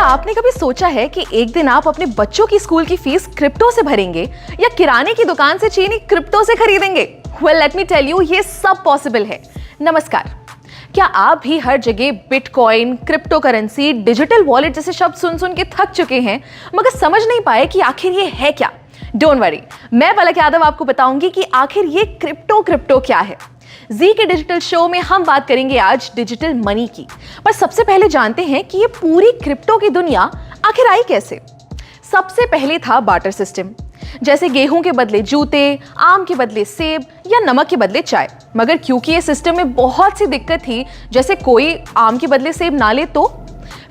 आपने कभी सोचा है कि एक दिन आप अपने बच्चों की स्कूल की फीस क्रिप्टो से भरेंगे या किराने की दुकान से चीनी क्रिप्टो से खरीदेंगे? Well, let me tell you, ये सब पॉसिबल है। नमस्कार। क्या आप भी हर जगह bitcoin, crypto currency, digital wallet जैसे शब्द सुन सुन के थक चुके हैं मगर समझ नहीं पाए कि आखिर ये है क्या? डोंट वरी, मैं पलक यादव आपको बताऊंगी कि आखिर ये क्रिप्टो क्या है। जी के डिजिटल शो में हम बात करेंगे आज डिजिटल मनी की। पर सबसे पहले जानते हैं कि ये पूरी क्रिप्टो की दुनिया आखिर आई कैसे। सबसे पहले था बार्टर सिस्टम, जैसे गेहूं के बदले जूते, आम के बदले सेब या नमक के बदले चाय। मगर क्योंकि ये सिस्टम में बहुत सी दिक्कत थी, जैसे कोई आम के बदले सेब ना ले तो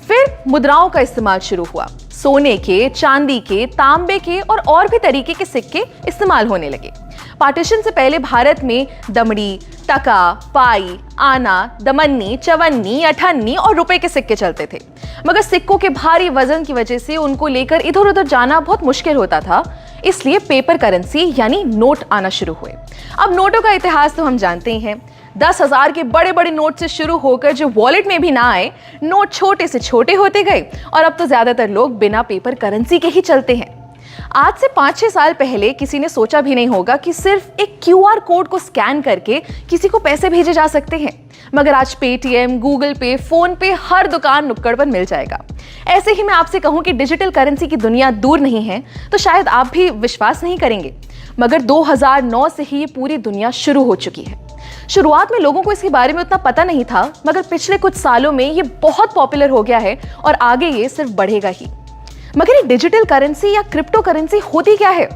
फिर मुद्राओं का इस्तेमाल शुरू हुआ। सोने के, चांदी के, तांबे के और भी तरीके के सिक्के इस्तेमाल होने लगे। पार्टीशन से पहले भारत में दमड़ी, टका, पाई, आना, दमन्नी, चवन्नी, अठन्नी और रुपए के सिक्के चलते थे। मगर सिक्कों के भारी वजन की वजह से उनको लेकर इधर उधर जाना बहुत मुश्किल होता था, इसलिए पेपर करेंसी यानी नोट आना शुरू हुए। अब नोटों का इतिहास तो हम जानते ही हैं। 10,000 के बड़े बड़े नोट से शुरू होकर जो वॉलेट में भी ना आए, नोट छोटे से छोटे होते गए और अब तो ज्यादातर लोग बिना पेपर करेंसी के ही चलते हैं। आज से 5-6 साल पहले किसी ने सोचा भी नहीं होगा कि सिर्फ एक QR कोड को स्कैन करके किसी को पैसे भेजे जा सकते हैं। मगर आज पेटीएम, गूगल पे, फोन पे हर दुकान नुक्कड़ पर मिल जाएगा। ऐसे ही मैं आपसे कहूं कि डिजिटल करेंसी की दुनिया दूर नहीं है तो शायद आप भी विश्वास नहीं करेंगे, मगर 2009 से ही ये पूरी दुनिया शुरू हो चुकी है। शुरुआत में लोगों को इसके बारे में उतना पता नहीं था, मगर पिछले कुछ सालों में ये बहुत पॉपुलर हो गया है और आगे ये सिर्फ बढ़ेगा ही। मगर ये डिजिटल करेंसी या क्रिप्टो करेंसी होती क्या है?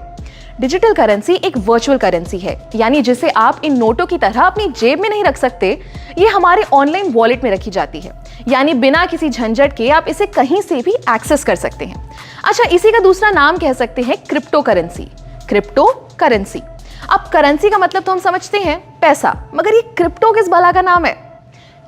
डिजिटल करेंसी एक वर्चुअल करेंसी है, यानी जिसे आप इन नोटों की तरह अपनी जेब में नहीं रख सकते। ये हमारे ऑनलाइन वॉलेट में रखी जाती है, यानी बिना किसी झंझट के आप इसे कहीं से भी एक्सेस कर सकते हैं। अच्छा, इसी का दूसरा नाम कह सकते हैं क्रिप्टो करेंसी। Crypto currency. अब करेंसी का मतलब तो हम समझते हैं पैसा, मगर ये क्रिप्टो किस भला का नाम है?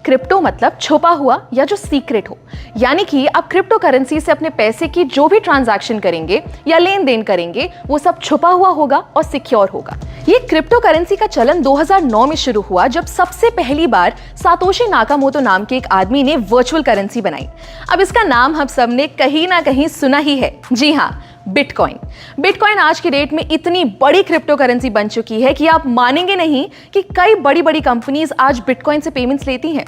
क्रिप्टो मतलब छुपा हुआ या जो सीक्रेट हो, यानी कि आप क्रिप्टो करेंसी से अपने पैसे की जो भी ट्रांजैक्शन करेंगे या लेन देन करेंगे वो सब छुपा हुआ होगा और सिक्योर होगा। ये क्रिप्टो करेंसी का चलन 2009 में शुरू हुआ, जब सबसे पहली बार सातोशी नाकामोटो नाम के एक आदमी ने वर्चुअल करेंसी बनाई। अब इसका नाम हम सब ने कहीं ना कहीं सुना ही है। जी हाँ, बिटकॉइन। बिटकॉइन आज की डेट में इतनी बड़ी क्रिप्टो करेंसी बन चुकी है कि आप मानेंगे नहीं कि कई बड़ी बड़ी कंपनीज आज बिटकॉइन से पेमेंट्स लेती हैं।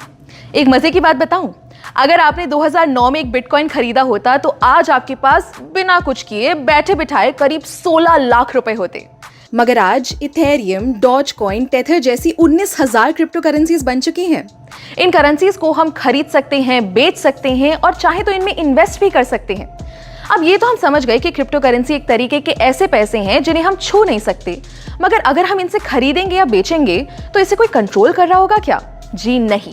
एक मजे की बात बताऊं, अगर आपने 2009 में एक बिटकॉइन खरीदा होता तो आज आपके पास बिना कुछ किए बैठे बिठाए करीब 16 लाख रुपए होते। मगर आज इथेरियम, डॉजकॉइन, टेथर जैसी 19,000 क्रिप्टो करेंसीज बन चुकी हैं। इन करेंसीज को हम खरीद सकते हैं, बेच सकते हैं और चाहे तो इनमें इन्वेस्ट भी कर सकते हैं। अब ये तो हम समझ गए कि क्रिप्टो करेंसी एक तरीके के ऐसे पैसे हैं जिन्हें हम छू नहीं सकते, मगर अगर हम इनसे खरीदेंगे या बेचेंगे तो इसे कोई कंट्रोल कर रहा होगा क्या? जी नहीं,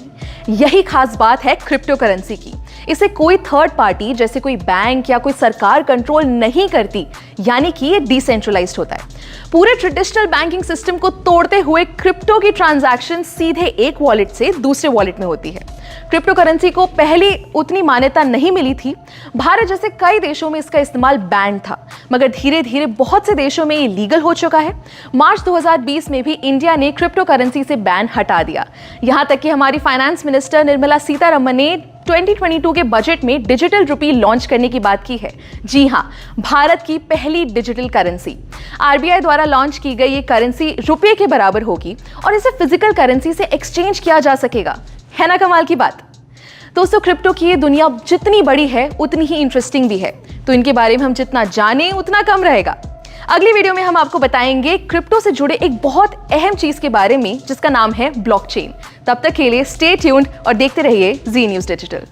यही खास बात है क्रिप्टो करेंसी की। इसे कोई थर्ड पार्टी जैसे कोई बैंक या कोई सरकार कंट्रोल नहीं करती, यानी कि ये डिसेंट्रलाइज्ड होता है। पूरे ट्रेडिशनल बैंकिंग सिस्टम को तोड़ते हुए क्रिप्टो की ट्रांजैक्शन सीधे एक वॉलेट से दूसरे वॉलेट में होती है। क्रिप्टो करेंसी को पहले उतनी मान्यता नहीं मिली थी। भारत जैसे कई देशों में इसका इस्तेमाल बैन था, मगर धीरे धीरे बहुत से देशों में ये लीगल हो चुका है। मार्च 2020 में भी इंडिया ने क्रिप्टो करेंसी से बैन हटा दिया। यहां तक कि हमारी फाइनेंस मिनिस्टर निर्मला सीतारमण ने 2022 के बजट में डिजिटल रुपी लॉन्च करने की बात की है। जी हां, भारत की पहली डिजिटल करेंसी। RBI द्वारा लॉन्च की गई ये करेंसी रुपये के बराबर होगी और इसे फिजिकल करेंसी से एक्सचेंज किया जा सकेगा। है ना कमाल की बात? दोस्तों, क्रिप्टो की ये दुनिया जितनी बड़ी है उतनी ही इंटरेस्टिंग भी है, तो इनके बारे में हम जितना जाने उतना कम रहेगा। अगली वीडियो में हम आपको बताएंगे क्रिप्टो से जुड़े एक बहुत अहम चीज के बारे में जिसका नाम है ब्लॉकचेन। तब तक के लिए स्टे ट्यून्ड और देखते रहिए जी न्यूज़ डिजिटल।